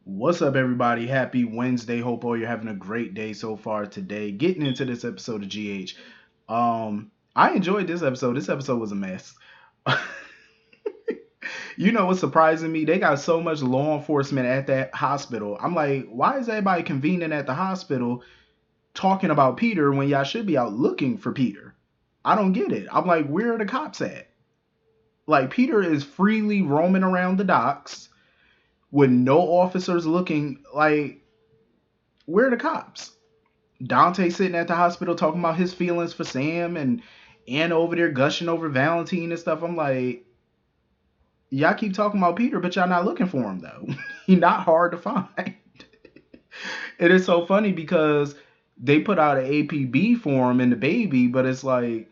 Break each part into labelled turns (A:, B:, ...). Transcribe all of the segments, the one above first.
A: What's up, everybody? Happy Wednesday. Hope all you're having a great day so far today. Getting into this episode of GH. I enjoyed this episode. This episode was a mess. You know what's surprising me? They got so much law enforcement at that hospital. I'm like, why is everybody convening at the hospital talking about Peter when y'all should be out looking for Peter? I don't get it. I'm like, where are the cops at? Like, Peter is freely roaming around the docks with no officers looking. Like, where are the cops? Dante sitting at the hospital talking about his feelings for Sam and Anna over there gushing over Valentin and stuff. I'm like, y'all keep talking about Peter, but y'all not looking for him though. He's not hard to find. It is so funny because they put out an APB for him and the baby, but it's like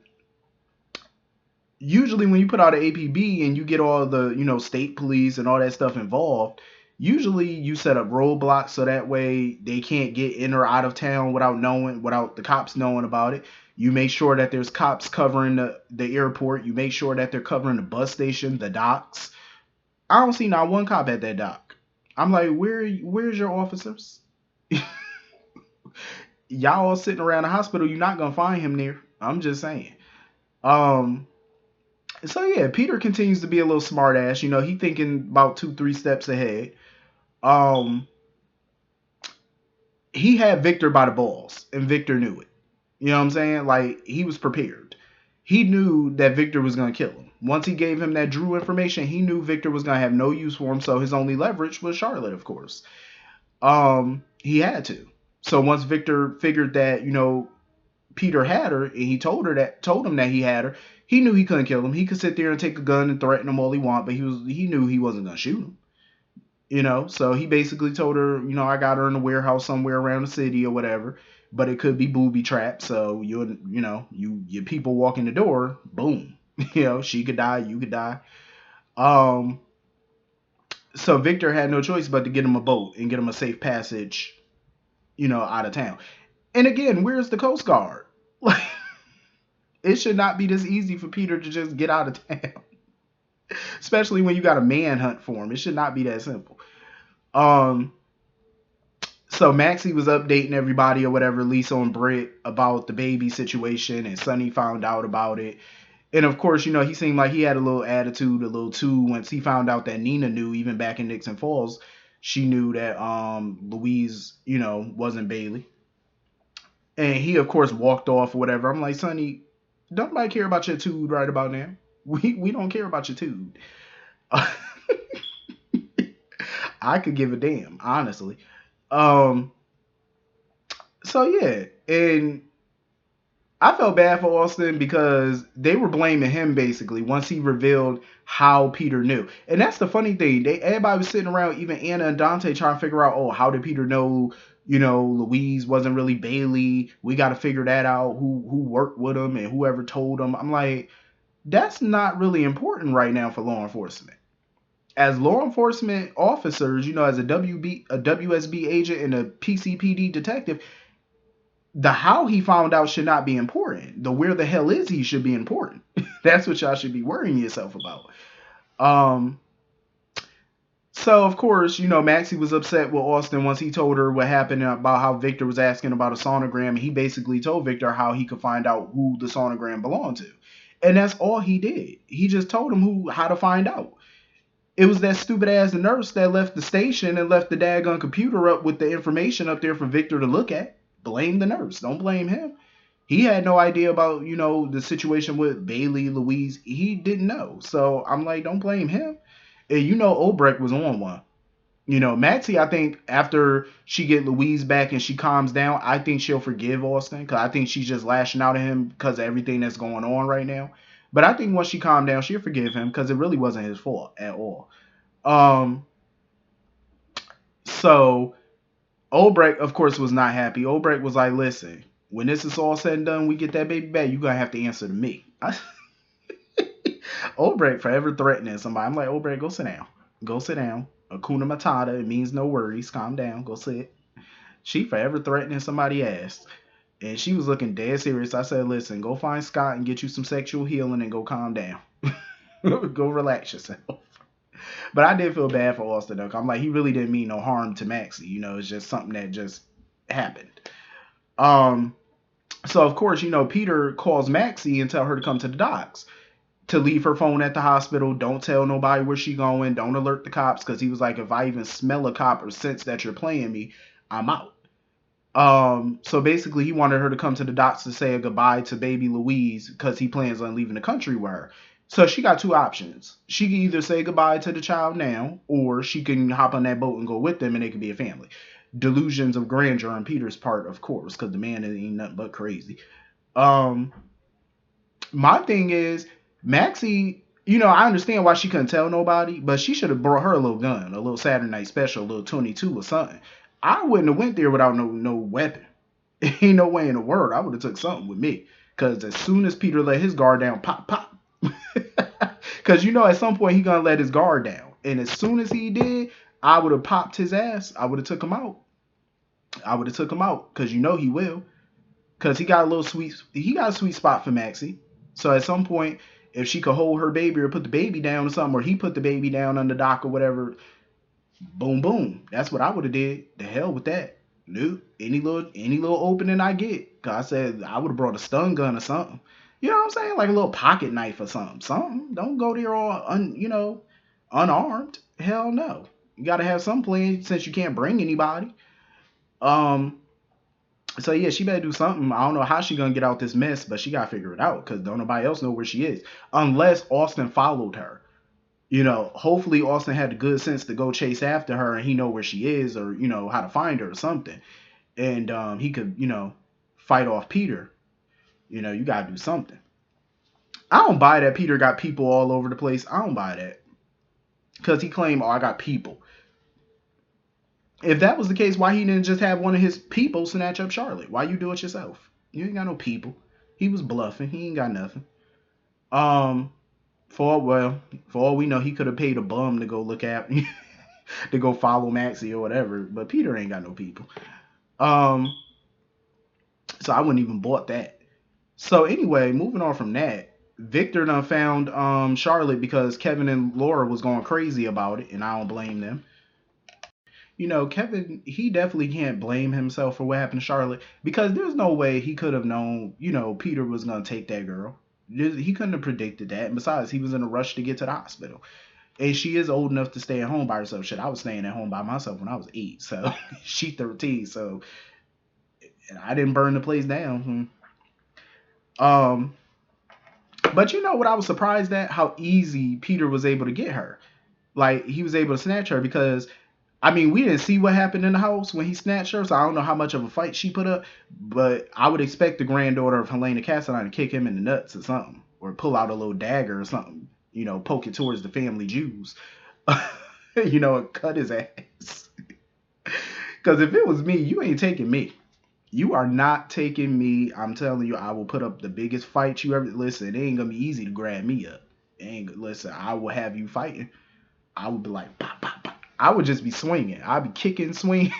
A: usually when you put out an APB and you get all the, state police and all that stuff involved, usually you set up roadblocks so that way they can't get in or out of town without the cops knowing about it. You make sure that there's cops covering the airport. You make sure that they're covering the bus station, the docks. I don't see not one cop at that dock. I'm like, where's your officers? Y'all all sitting around the hospital. You're not gonna find him there. I'm just saying. Um, So yeah, Peter continues to be a little smart ass. He thinking about 2, 3 steps ahead. Um, he had Victor by the balls, and Victor knew it. You know what I'm saying? Like he was prepared. He knew that Victor was gonna kill him. Once he gave him that Drew information, he knew Victor was gonna have no use for him. So his only leverage was Charlotte, of course. He had to. So once Victor figured that Peter had her, and he told him that he had her. He knew he couldn't kill him. He could sit there and take a gun and threaten him all he want, but he knew he wasn't gonna shoot him. So he basically told her, I got her in a warehouse somewhere around the city or whatever, but it could be booby trapped. So your people walk in the door, boom, she could die, you could die. Um, so Victor had no choice but to get him a boat and get him a safe passage, out of town. And again, where's the Coast Guard? Like, it should not be this easy for Peter to just get out of town, especially when you got a manhunt for him. It should not be that simple. Um, so Maxie was updating everybody or whatever, Lisa and Britt, about the baby situation, and Sonny found out about it. And of course, he seemed like he had a little attitude, a little too, once he found out that Nina knew, even back in Nixon Falls, she knew that Louise, wasn't Bailey. And he, of course, walked off or whatever. I'm like, Sonny, don't nobody care about your dude right about now. We don't care about your dude. I could give a damn, honestly. Um, so yeah, and I felt bad for Austin because they were blaming him basically once he revealed how Peter knew. And that's the funny thing. Everybody was sitting around, even Anna and Dante, trying to figure out, oh, how did Peter know? Louise wasn't really Bailey. We got to figure that out. Who worked with him and whoever told him. I'm like, that's not really important right now for law enforcement. As law enforcement officers, as a WSB agent and a PCPD detective, the how he found out should not be important. The where the hell is he should be important. That's what y'all should be worrying yourself about. Um, so of course, Maxie was upset with Austin once he told her what happened about how Victor was asking about a sonogram, and he basically told Victor how he could find out who the sonogram belonged to. And that's all he did. He just told him how to find out. It was that stupid ass nurse that left the station and left the daggone computer up with the information up there for Victor to look at. Blame the nurse. Don't blame him. He had no idea about, the situation with Bailey, Louise. He didn't know. So I'm like, don't blame him. And Obrecht was on one. Maxie, I think after she get Louise back and she calms down, I think she'll forgive Austin because I think she's just lashing out at him because of everything that's going on right now. But I think once she calmed down, she'll forgive him because it really wasn't his fault at all. Um, so Obrecht, of course, was not happy. Obrecht was like, listen, when this is all said and done, we get that baby back, you're going to have to answer to me. Obrecht forever threatening somebody. I'm like, Obrecht, go sit down. Go sit down. Akuna Matata, it means no worries. Calm down. Go sit. She forever threatening somebody ass. And she was looking dead serious. I said, listen, go find Scott and get you some sexual healing and go calm down. Go relax yourself. But I did feel bad for Austin though. I'm like, he really didn't mean no harm to Maxie. It's just something that just happened. Um, so of course, Peter calls Maxie and tell her to come to the docks, to leave her phone at the hospital. Don't tell nobody where she going. Don't alert the cops, because he was like, if I even smell a cop or sense that you're playing me, I'm out. So basically, he wanted her to come to the docks to say a goodbye to baby Louise, because he plans on leaving the country with her. So she got two options. She can either say goodbye to the child now, or she can hop on that boat and go with them, and they can be a family. Delusions of grandeur on Peter's part, of course, because the man ain't nothing but crazy. Um, my thing is, Maxie, I understand why she couldn't tell nobody, but she should have brought her a little gun, a little Saturday Night Special, a little 22 or something. I wouldn't have went there without no weapon. Ain't no way in the world. I would have took something with me. Because as soon as Peter let his guard down, pop, pop. Because at some point he gonna let his guard down. And as soon as he did, I would have popped his ass. I would have took him out. I would have took him out. Because he will. Because he got a sweet spot for Maxie. So at some point, if she could hold her baby or put the baby down or something, or he put the baby down on the dock or whatever, boom, boom. That's what I would have did. The hell with that. Nope. Any little opening I get. Cause I said I would have brought a stun gun or something. You know what I'm saying? Like a little pocket knife or something. Something. Don't go there all unarmed. Hell no. You gotta have some plan since you can't bring anybody. Um so yeah, she better do something. I don't know how she gonna get out this mess, but she gotta figure it out because don't nobody else know where she is. Unless Austin followed her. Hopefully Austin had the good sense to go chase after her and he know where she is, or how to find her or something. And he could, fight off Peter. You gotta do something. I don't buy that Peter got people all over the place. I don't buy that. Because he claimed, oh, I got people. If that was the case, why he didn't just have one of his people snatch up Charlotte? Why you do it yourself? You ain't got no people. He was bluffing. He ain't got nothing. Um, for all we know, he could have paid a bum to go look at, to go follow Maxie or whatever. But Peter ain't got no people. Um, so I wouldn't even bought that. So anyway, moving on from that, Victor done found Charlotte because Kevin and Laura was going crazy about it, and I don't blame them. Kevin, he definitely can't blame himself for what happened to Charlotte, because there's no way he could have known, Peter was gonna take that girl. He couldn't have predicted that. And besides, he was in a rush to get to the hospital. And she is old enough to stay at home by herself. Shit, I was staying at home by myself when I was 8, so she 13, so and I didn't burn the place down. Um, but what I was surprised at? How easy Peter was able to get her. Like, he was able to snatch her because, I mean, we didn't see what happened in the house when he snatched her, so I don't know how much of a fight she put up, but I would expect the granddaughter of Helena Cassadine to kick him in the nuts or something, or pull out a little dagger or something, poke it towards the family Jews, and cut his ass. Because if it was me, you ain't taking me. You are not taking me. I'm telling you, I will put up the biggest fight you ever. Listen, it ain't gonna be easy to grab me up. Listen, I will have you fighting. I would be like, pop, pop, pop. I would just be swinging. I'd be kicking, swinging,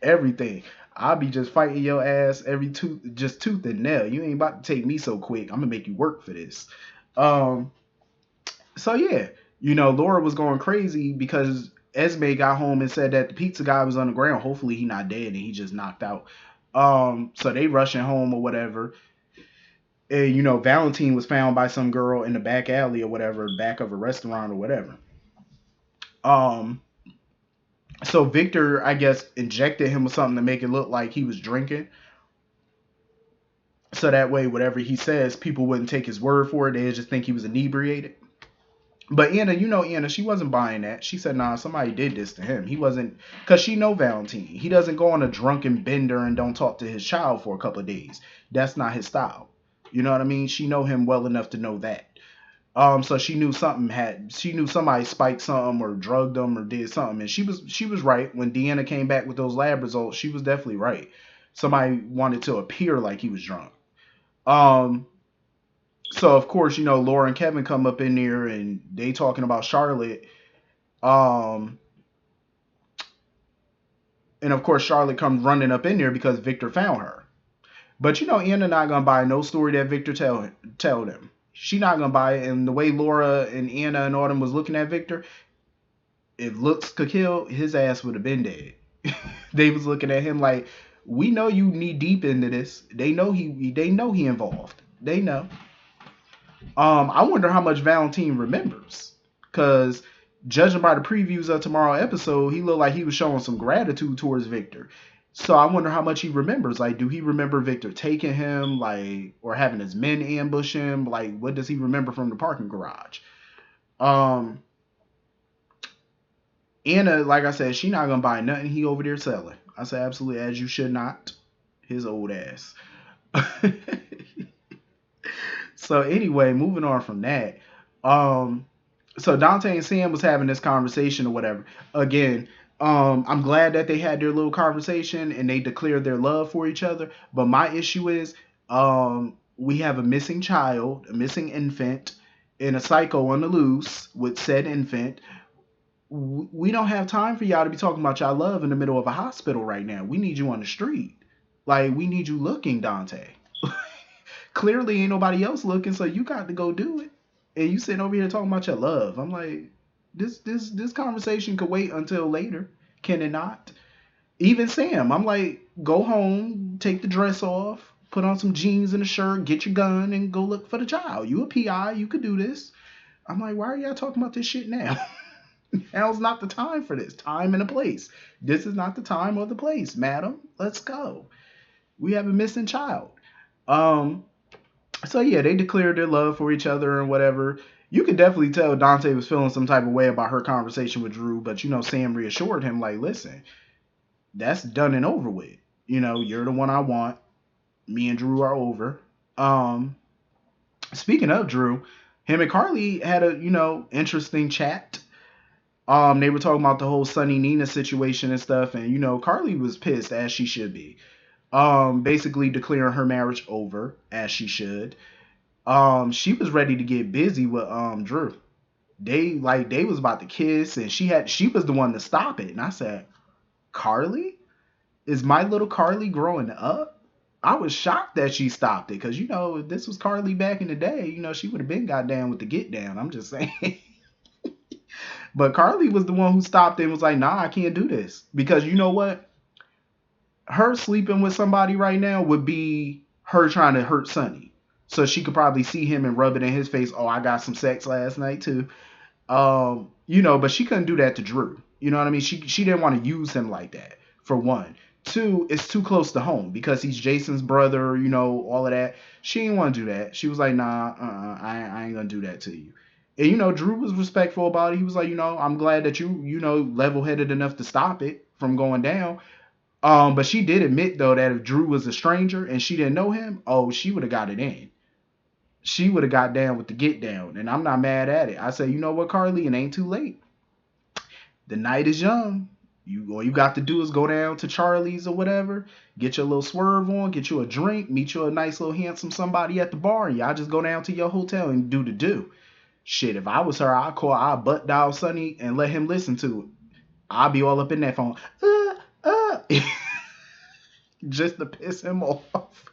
A: everything. I'll be just fighting your ass every tooth and nail. You ain't about to take me so quick. I'm gonna make you work for this. Um. So yeah, Laura was going crazy because Esme got home and said that the pizza guy was on the ground. Hopefully he not dead and he just knocked out. So they rushing home or whatever. And Valentin was found by some girl in the back alley or whatever, back of a restaurant or whatever. Um, so Victor, I guess, injected him with something to make it look like he was drinking. So that way, whatever he says, people wouldn't take his word for it. They'd just think he was inebriated. But Anna, Anna, she wasn't buying that. She said, nah, somebody did this to him. He wasn't, because she know Valentin. He doesn't go on a drunken bender and don't talk to his child for a couple of days. That's not his style. You know what I mean? She know him well enough to know that. So she knew she knew somebody spiked something or drugged them or did something. And she was right. When Deanna came back with those lab results, she was definitely right. Somebody wanted to appear like he was drunk. Um, so of course, Laura and Kevin come up in there and they talking about Charlotte. Um, and of course, Charlotte comes running up in there because Victor found her. But Anna not gonna buy no story that Victor tell them. She not gonna buy it. And the way Laura and Anna and Autumn was looking at Victor, if looks could kill, his ass would have been dead. They was looking at him like, we know you knee deep into this. They know he involved. They know. I wonder how much Valentin remembers. Cause judging by the previews of tomorrow's episode, he looked like he was showing some gratitude towards Victor. So I wonder how much he remembers. Like, do he remember Victor taking him, like, or having his men ambush him? Like, what does he remember from the parking garage? Um, Anna, like I said, she not gonna buy nothing he over there selling. I said absolutely, as you should not. His old ass. So anyway, moving on from that. Um, so Dante and Sam was having this conversation or whatever. Again, I'm glad that they had their little conversation and they declared their love for each other. But my issue is, we have a missing child, a missing infant, and a psycho on the loose with said infant. We don't have time for y'all to be talking about y'all love in the middle of a hospital right now. We need you on the street. Like, we need you looking, Dante. Clearly ain't nobody else looking, so you got to go do it. And you sitting over here talking about your love. I'm like, this conversation could wait until later. Can it not? Even Sam, I'm like, go home, take the dress off, put on some jeans and a shirt, get your gun, and go look for the child. You a PI, you could do this. I'm like, why are y'all talking about this shit now? Now's not the time for this. Time and a place. This is not the time or the place, madam. Let's go. We have a missing child. Um, so yeah, they declared their love for each other and whatever. You could definitely tell Dante was feeling some type of way about her conversation with Drew, but Sam reassured him, like, listen, that's done and over with. You're the one I want. Me and Drew are over. Um, Speaking of Drew, him and Carly had a, interesting chat. They were talking about the whole Sonny Nina situation and stuff, and Carly was pissed, as she should be. Basically declaring her marriage over, as she should. She was ready to get busy with Drew. They was about to kiss, and she was the one to stop it. And I said, Carly? Is my little Carly growing up? I was shocked that she stopped it, because if this was Carly back in the day, she would have been got down with the get down. I'm just saying. But Carly was the one who stopped it and was like, nah, I can't do this. Because you know what? Her sleeping with somebody right now would be her trying to hurt Sonny. So she could probably see him and rub it in his face. Oh, I got some sex last night too. But she couldn't do that to Drew. You know what I mean? She didn't want to use him like that, for one. Two, it's too close to home because he's Jason's brother, all of that. She didn't want to do that. She was like, nah, I ain't gonna do that to you. And Drew was respectful about it. He was like, I'm glad that you level headed enough to stop it from going down. But she did admit though that if Drew was a stranger and she didn't know him, oh, she would have got it in. She would have got down with the get down, and I'm not mad at it. I say, you know what, Carly, it ain't too late. The night is young. All you got to do is go down to Charlie's or whatever, get your little swerve on, get you a drink, meet you a nice little handsome somebody at the bar, and y'all just go down to your hotel and do the do. Shit, if I was her, I'd butt dial Sonny and let him listen to it. I'd be all up in that phone, just to piss him off.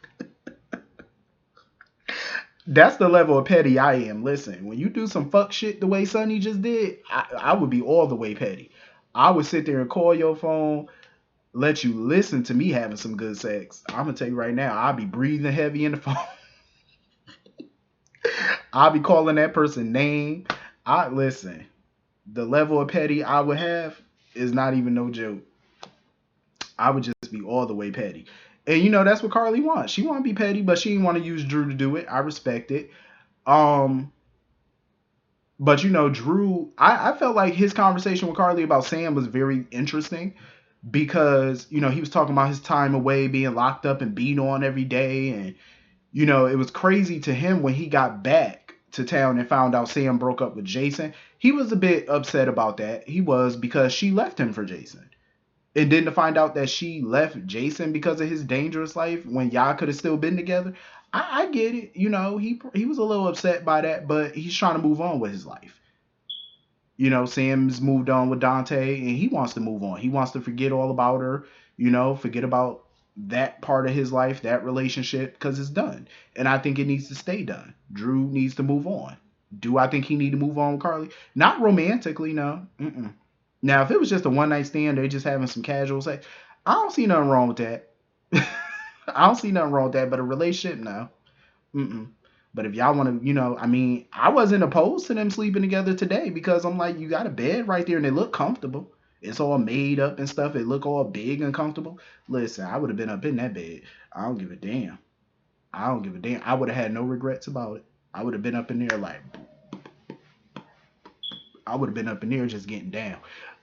A: That's the level of petty I am. Listen, when you do some fuck shit the way Sonny just did, I would be all the way petty. I would sit there and call your phone, let you listen to me having some good sex. I'm gonna tell you right now, I'll be breathing heavy in the phone. I'll be calling that person name. Listen, the level of petty I would have is not even no joke. I would just be all the way petty. And that's what Carly wants. She want to be petty, but she didn't want to use Drew to do it. I respect it. But Drew, I felt like his conversation with Carly about Sam was very interesting because, he was talking about his time away, being locked up and beat on every day. And, it was crazy to him when he got back to town and found out Sam broke up with Jason. He was a bit upset about that. He was, because she left him for Jason. And then to find out that she left Jason because of his dangerous life when y'all could have still been together, I get it. He was a little upset by that, but he's trying to move on with his life. Sam's moved on with Dante, and he wants to move on. He wants to forget all about her. Forget about that part of his life, that relationship, because it's done. And I think it needs to stay done. Drew needs to move on. Do I think he need to move on with Carly? Not romantically, no. Mm-mm. Now, if it was just a one night stand, they're just having some casual sex, I don't see nothing wrong with that. I don't see nothing wrong with that. But a relationship, no. Mm-mm. But if y'all want to, I mean, I wasn't opposed to them sleeping together today because I'm like, you got a bed right there and they look comfortable. It's all made up and stuff. It look all big and comfortable. Listen, I would have been up in that bed. I don't give a damn. I don't give a damn. I would have had no regrets about it. I would have been up in there like, I would have been up in there just getting down.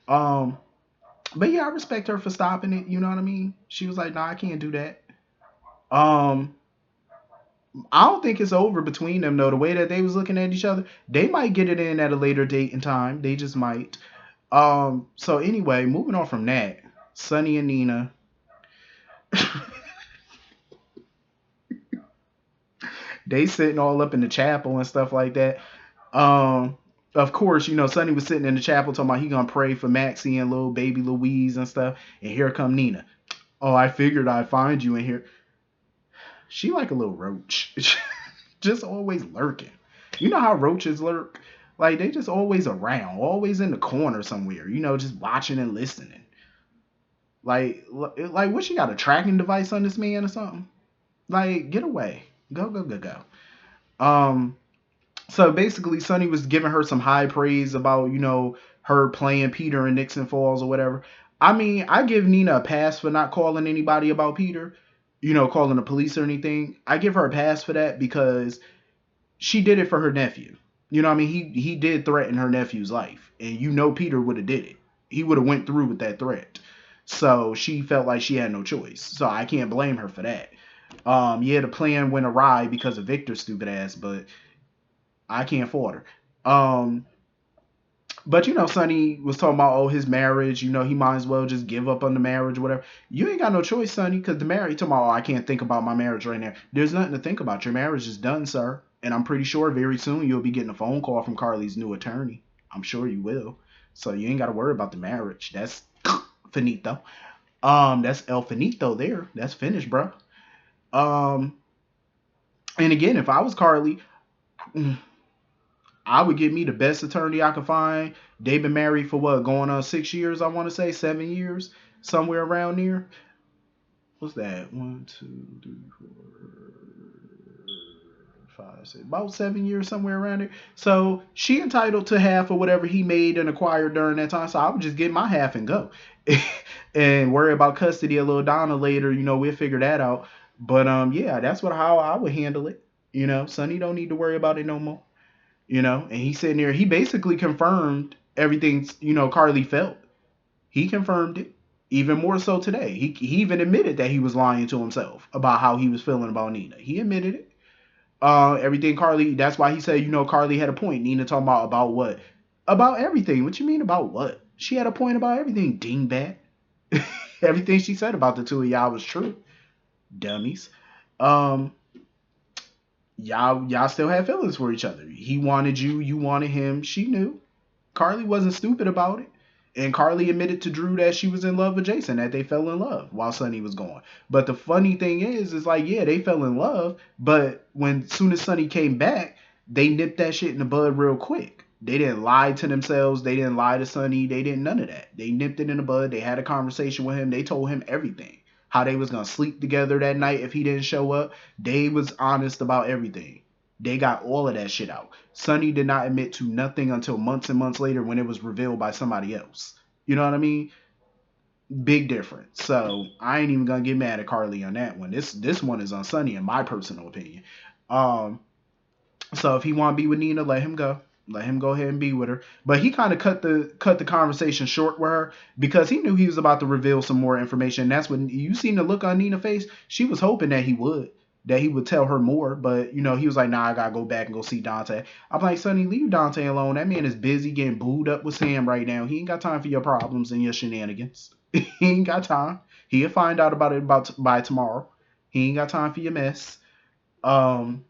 A: Um, but yeah, I respect her for stopping it. You know what I mean? She was like, nah, I can't do that. Um, I don't think it's over between them though. The way that they was looking at each other, they might get it in at a later date and time. They just might. So anyway, moving on from that, Sonny and Nina. They sitting all up in the chapel and stuff like that. Um, of course, Sonny was sitting in the chapel talking about he gonna pray for Maxie and little baby Louise and stuff. And here come Nina. Oh, I figured I'd find you in here. She like a little roach. Just always lurking. You know how roaches lurk? Like they just always around, always in the corner somewhere, just watching and listening. Like what, she got a tracking device on this man or something? Like, get away. Go, go, go, go. Um, so basically Sonny was giving her some high praise about, her playing Peter and Nixon Falls or whatever. I mean, I give Nina a pass for not calling anybody about Peter, calling the police or anything. I give her a pass for that because she did it for her nephew. You know what I mean? He did threaten her nephew's life. And Peter would have did it. He would have went through with that threat. So she felt like she had no choice. So I can't blame her for that. Yeah, the plan went awry because of Victor's stupid ass, but I can't fault her. But Sonny was talking about his marriage. He might as well just give up on the marriage or whatever. You ain't got no choice, Sonny, because the marriage. Talking about, I can't think about my marriage right now. There's nothing to think about. Your marriage is done, sir. And I'm pretty sure very soon you'll be getting a phone call from Carly's new attorney. I'm sure you will. So you ain't got to worry about the marriage. That's finito. That's el finito there. That's finished, bro. Um, and again, if I was Carly, I would get me the best attorney I could find. They've been married for what, going on 6 years, I want to say, 7 years, somewhere around there. What's that? 1, 2, 3, 4, 5, 6, about 7 years, somewhere around there. So she entitled to half of whatever he made and acquired during that time. So I would just get my half and go, and worry about custody of little Donna later. We'll figure that out. But yeah, that's how I would handle it. Sonny don't need to worry about it no more. And he's sitting there. He basically confirmed everything, Carly felt. He confirmed it. Even more so today. He even admitted that he was lying to himself about how he was feeling about Nina. He admitted it. Everything Carly, that's why he said, Carly had a point. Nina talking about what? About everything. What you mean about what? She had a point about everything, dingbat. Everything she said about the two of y'all was true. Dummies. Um, y'all still had feelings for each other. He wanted you, you wanted him. She knew. Carly wasn't stupid about it. And Carly admitted to Drew that she was in love with Jason, that they fell in love while Sonny was gone. But the funny thing is like, yeah, they fell in love, but when soon as Sonny came back, they nipped that shit in the bud real quick. They didn't lie to themselves. They didn't lie to Sonny. They didn't none of that. They nipped it in the bud. They had a conversation with him. They told him everything. How they was gonna sleep together that night if he didn't show up. They was honest about everything. They got all of that shit out. Sonny did not admit to nothing until months and months later when it was revealed by somebody else. You know what I mean? Big difference. So I ain't even gonna get mad at Carly on that one. This one is on Sonny in my personal opinion. Um, so if he want to be with Nina, let him go. Let him go ahead and be with her. But he kind of cut the conversation short with her because he knew he was about to reveal some more information. That's when you seen the look on Nina's face. She was hoping that he would tell her more. But he was like, nah, I gotta go back and go see Dante. I'm like, Sonny, leave Dante alone. That man is busy getting booed up with Sam right now. He ain't got time for your problems and your shenanigans. He ain't got time. He'll find out about it by tomorrow. He ain't got time for your mess. Um,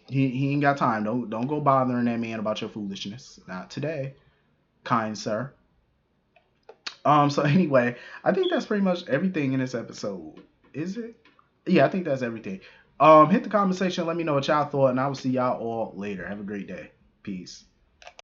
A: he ain't got time. Don't go bothering that man about your foolishness. Not today, kind sir. So anyway, I think that's pretty much everything in this episode. Is it? Yeah, I think that's everything. Hit the comment section, let me know what y'all thought, and I will see y'all all later. Have a great day. Peace.